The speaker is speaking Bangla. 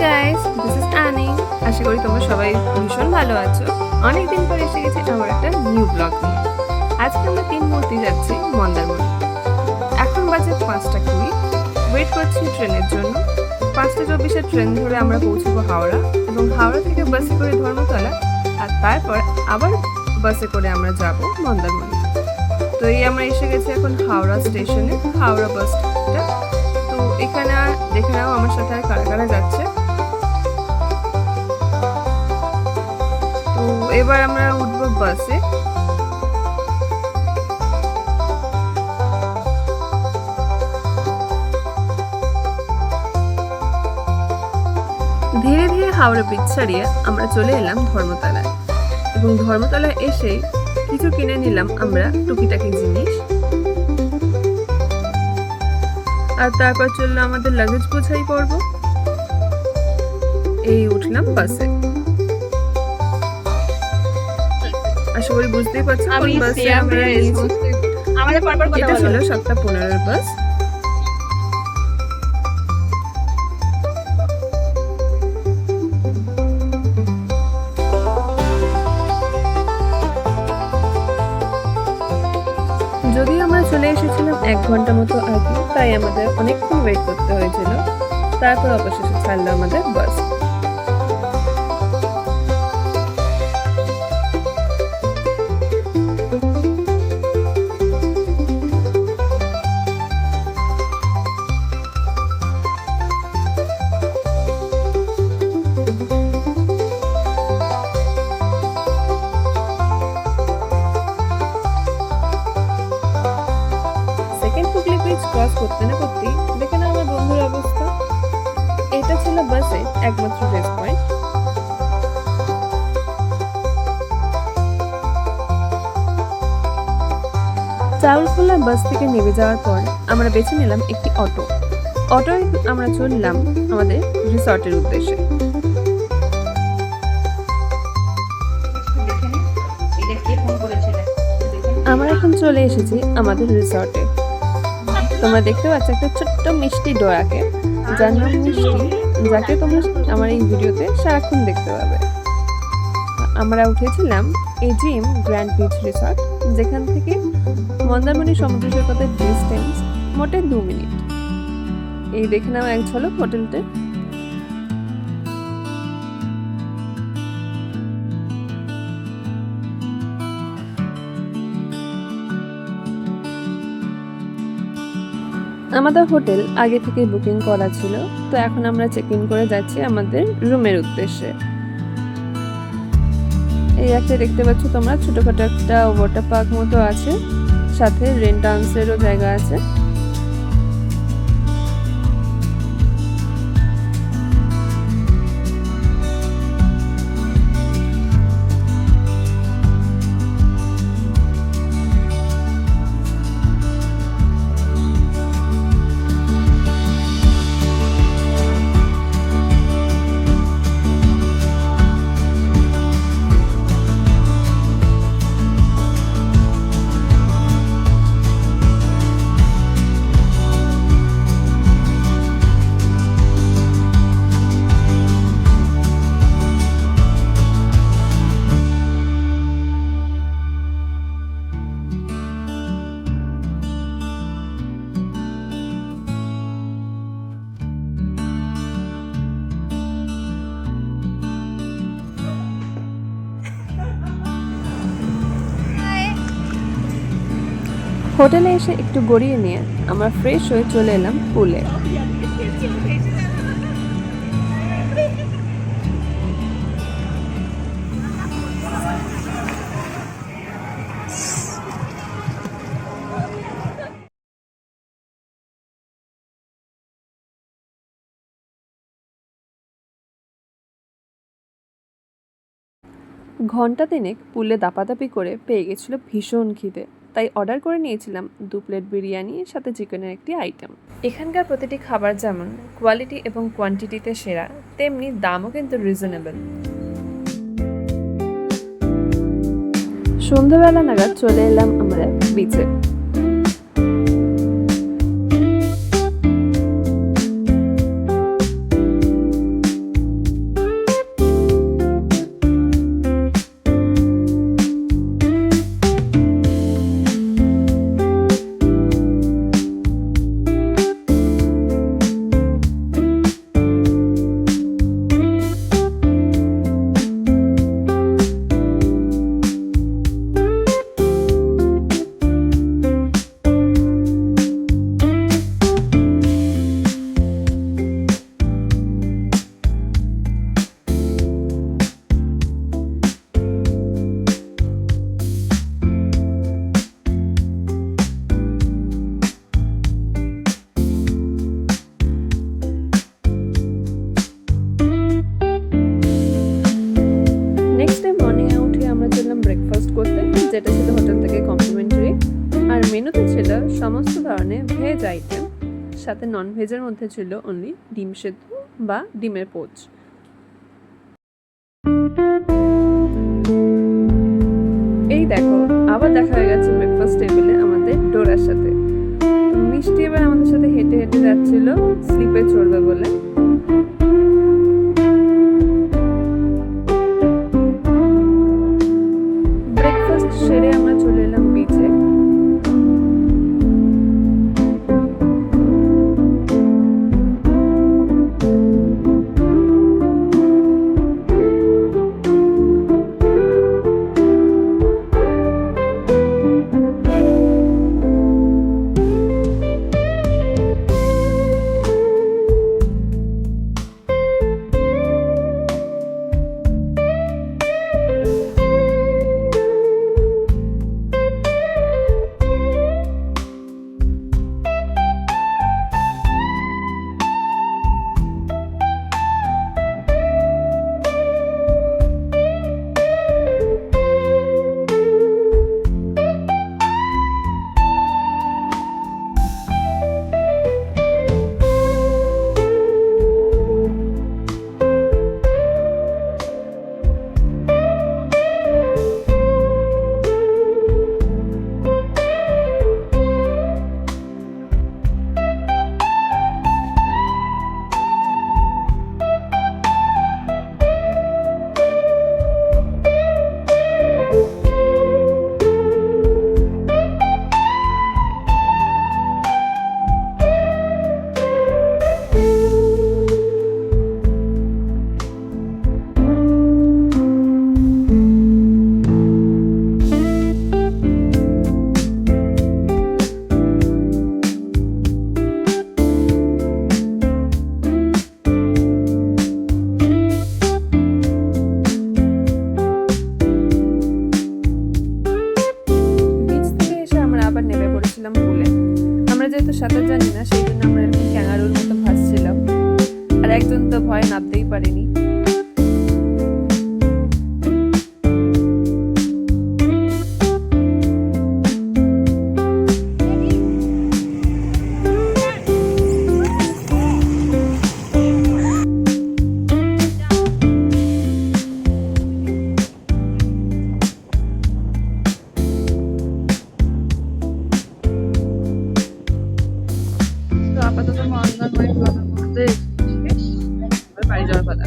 Guys, this is Annie. আশা করি তোমরা সবাই ভীষণ ভালো আছো। অনেকদিন পর এসে গেছি আমার একটা নিউ ব্লগ নিয়ে। আজকে আমরা 3 মূর্তি যাচ্ছি মন্দারমণি। এখন বাজে 5:20। ওয়েট করছি ট্রেনের জন্য। 5:24-এর ট্রেন ধরে আমরা পৌঁছবো হাওড়া এবং হাওড়া থেকে বাসে করে ধর্মতলা, আর তারপর আবার বাসে করে আমরা যাব মন্দারমণি। তো এই আমরা এসে গেছি এখন হাওড়া স্টেশনে, হাওড়া বাস স্টপটা। তো এখানে দেখে নাও আমার সাথে আর কারা কারা যাচ্ছে। তো এবার আমরা উঠবো বাসে। ধীরে ধীরে হাওড়া ব্রিজ ছাড়িয়ে আমরা চলে এলাম ধর্মতলায় এবং ধর্মতলায় এসে কিছু কিনে নিলাম আমরা টুকিটাকি জিনিস, আর তারপর চললো আমাদের লাগেজ বোঝাই পর্ব। এই উঠলাম বাসে। আশা করি বুঝতেই পারছো কোন বাসে আমরা এসেছি। আমাদের পরপর কথা এটা বলো। ছিল 7:15-এর বাস। যদি আমরা চলে এসেছিলাম 1 ঘন্টা মতো আগে, তাই আমাদের অনেকক্ষণ ওয়েট করতে হয়েছিল। তারপর অবশেষে ছাড়লো আমাদের বাস। সেকেন্ড হুগলি ব্রিজ ক্রস করতে না করতেই দেখে না আমার বন্ধুর অবস্থা। এটা ছিল বাসে একমাত্র রেস্ট পয়েন্ট। চাউলখোলা বাস থেকে নেমে যাওয়ার পর আমরা বেছে নিলাম একটি অটোয় আমরা চললাম আমাদের রিসর্টের উদ্দেশ্যে। আমরা এখন চলে এসেছি আমাদের রিসর্টে। তোমরা দেখতে পাচ্ছ একটা ছোট্ট মিষ্টি ডোরাকে, যার নাম মিষ্টি, যাকে তোমরা আমার এই ভিডিওতে সারাক্ষণ দেখতে পাবে। আমরা উঠেছিলাম এজিএম গ্র্যান্ড বিচ রিসর্ট, যেখান থেকে মন্দারমণি সমুদ্র সৈকতের ডিস্টেন্স মোটে 2 মিনিট। এই দেখে নাও এক ঝলক হোটেলটা। আমাদের হোটেল আগে থেকে বুকিং করা ছিল, তো এখন আমরা চেক ইন করে যাচ্ছি আমাদের রুমের উদ্দেশ্যে। এই একটা দেখতে পাচ্ছ তোমরা, ছোটখাটো একটা ওয়াটার পার্ক মতো আছে, সাথে রেন ডান্সেরও জায়গা আছে। হোটেলে এসে একটু গড়িয়ে নিয়ে আমরা ফ্রেশ হয়ে চলে এলাম পুলে। ঘন্টা 3 পুলে দাপাদাপি করে পেয়ে গেছিল ভীষণ খিদে, তাই অর্ডার করে নিয়েছিলাম 2 প্লেট বিরিয়ানি, সাথে চিকেনের একটি আইটেম। এখানকার প্রতিটি খাবার যেমন কোয়ালিটি এবং কোয়ান্টিটিতে সেরা, তেমনি দামও কিন্তু রিজনেবল। সন্ধ্যাবেলা নাগাদ চলে এলাম আমরা বিচে। সমস্ত ধরনের ভেজ আইটেম, সাথে নন ভেজের মধ্যে ছিল অনলি ডিম সেদ্ধ বা ডিমের পোচ। এই দেখো, আবার দেখা হয়ে গেছে ব্রেকফাস্ট টেবিলে আমাদের ডোরার সাথে। মিষ্টি এবার আমাদের সাথে হেঁটে হেঁটে যাচ্ছিল স্লিপে চড়বে বলে। ব্রেকফাস্ট সেরে আমরা চলে এলাম বিচে। আবার নেমে পড়েছিলাম পুলে। আমরা যেহেতু সাঁতার জানি না, সেই জন্য আমরা এরকম ক্যাঙ্গারুর মতো ভাসছিলাম, আর একজন তো ভয়ে নামতেই পারেনি। আপাতত মন্দারমণি ব্লগের মধ্যে বাড়ি যাওয়ার কথা।